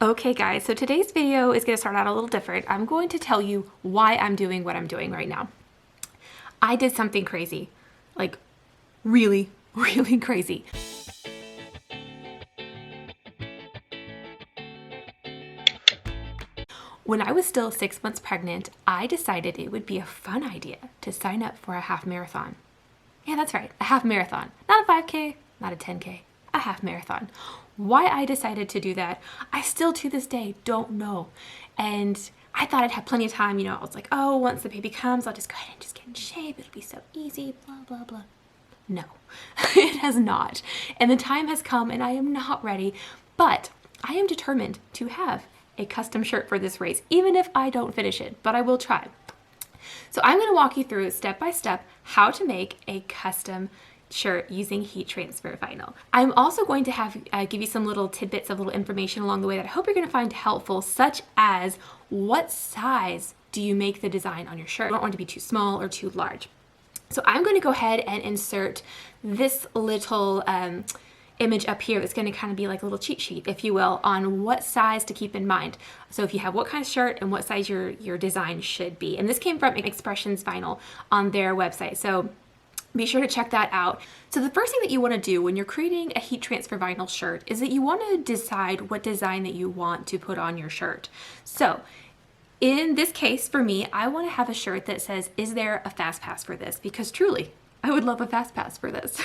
Okay guys, so today's video is going to start out a little different. I'm going to tell you why I'm doing what I'm doing right now. I did something crazy, like really, really crazy. When I was still 6 months pregnant, I decided it would be a fun idea to sign up for a half marathon. Yeah, that's right, a half marathon. Not a 5K, not a 10K, a half marathon. Why I decided to do that, I still to this day don't know. And I thought I'd have plenty of time, I was like, oh, once the baby comes, I'll just go ahead and just get in shape. It'll be so easy, blah, blah, blah. No, it has not. And the time has come and I am not ready, but I am determined to have a custom shirt for this race, even if I don't finish it, but I will try. So I'm going to walk you through step by step how to make a custom shirt using heat transfer vinyl. I'm also going to have give you some little tidbits of little information along the way that I hope you're going to find helpful, such as what size do you make the design on your shirt? You don't want it to be too small or too large. So I'm going to go ahead and insert this little image up here. It's going to kind of be like a little cheat sheet, if you will, on what size to keep in mind. So if you have what kind of shirt and what size your design should be. And this came from Expressions Vinyl on their website. So be sure to check that out. So the first thing that you want to do when you're creating a heat transfer vinyl shirt is that you want to decide what design that you want to put on your shirt. So in this case, for me, I want to have a shirt that says, is there a fast pass for this? Because truly, I would love a fast pass for this.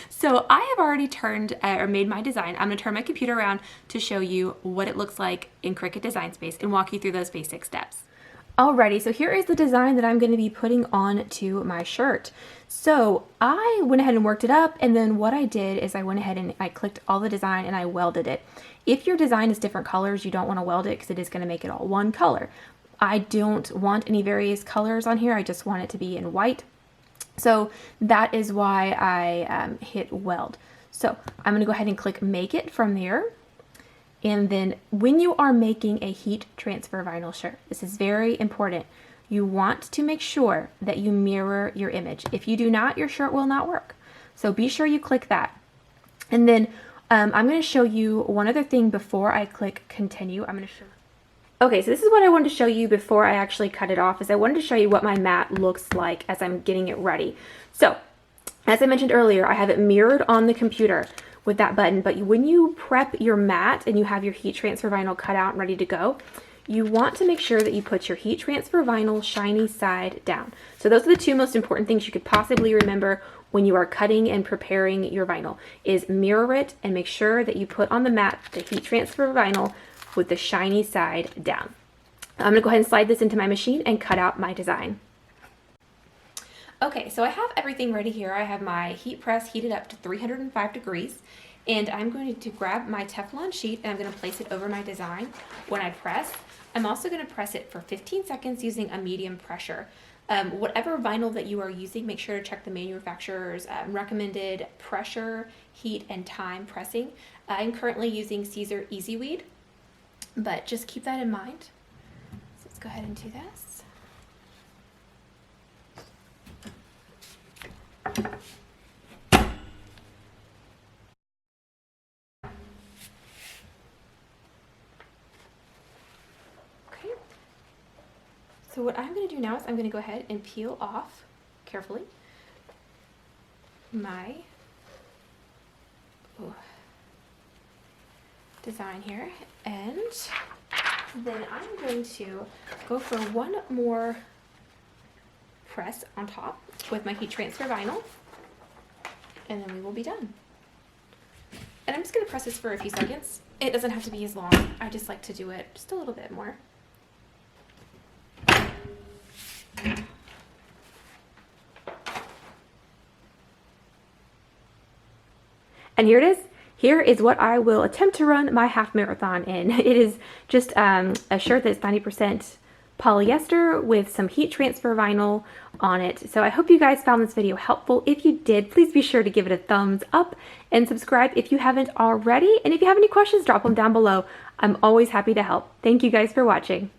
So I have already turned or made my design. I'm going to turn my computer around to show you what it looks like in Cricut Design Space and walk you through those basic steps. Alrighty, so here is the design that I'm going to be putting on to my shirt. So I went ahead and worked it up, and then what I did is I went ahead and I clicked all the design and I welded it. If your design is different colors, you don't want to weld it because it is going to make it all one color. I don't want any various colors on here. I just want it to be in white. So that is why I hit weld. So I'm going to go ahead and click make it from there. And then when you are making a heat transfer vinyl shirt, this is very important. You want to make sure that you mirror your image. If you do not, your shirt will not work. So be sure you click that. And then I'm going to show you one other thing before I click continue. Okay, so this is what I wanted to show you before I actually cut it off, is I wanted to show you what my mat looks like as I'm getting it ready. So as I mentioned earlier, I have it mirrored on the computer with that button, but when you prep your mat and you have your heat transfer vinyl cut out and ready to go, you want to make sure that you put your heat transfer vinyl shiny side down. So those are the two most important things you could possibly remember when you are cutting and preparing your vinyl, is mirror it and make sure that you put on the mat the heat transfer vinyl with the shiny side down. I'm gonna go ahead and slide this into my machine and cut out my design. Okay, so I have everything ready here. I have my heat press heated up to 305 degrees, and I'm going to grab my Teflon sheet and I'm going to place it over my design when I press. I'm also going to press it for 15 seconds using a medium pressure. Whatever vinyl that you are using, make sure to check the manufacturer's recommended pressure, heat, and time pressing. I'm currently using Caesar Easy Weed, but just keep that in mind. So let's go ahead and do this. Okay, so what I'm going to do now is I'm going to go ahead and peel off carefully my design here, and then I'm going to go for one more press on top with my heat transfer vinyl, and then we will be done. And I'm just going to press this for a few seconds. It doesn't have to be as long. I just like to do it just a little bit more. And here it is. Here is what I will attempt to run my half marathon in. It is just a shirt that's 90% polyester with some heat transfer vinyl on it. So I hope you guys found this video helpful. If you did, please be sure to give it a thumbs up and subscribe if you haven't already. And if you have any questions, drop them down below. I'm always happy to help. Thank you guys for watching.